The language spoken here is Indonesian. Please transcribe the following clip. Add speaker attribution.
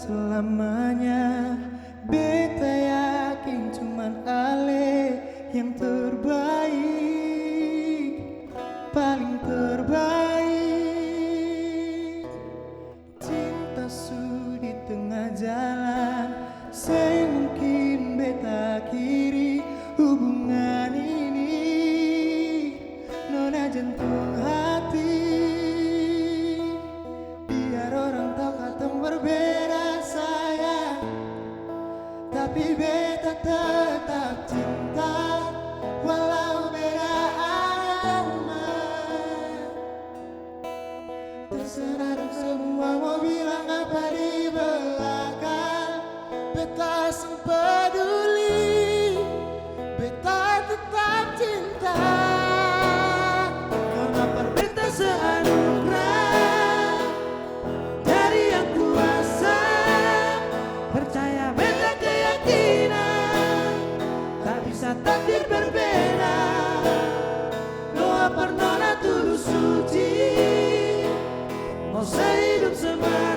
Speaker 1: selamanya. Beta yakin cuman Ale yang terbaik, paling terbaik. Cinta su di tengah jalan, saya mungkin beta akhiri hubungan ini. Nona jantung hati, biar orang tahu katong berbeda sayang, tapi beta tetap cinta walau beda agama. Terserah dong semua mau bilang apa di belakang, beta seng peduli, beta tetap cinta. Kenapa beta seanugerah dari yang kuasa, percaya beta keyakinan tak bisa takdir berbeda. Doa pernona tulus suci, mau sehidup semati.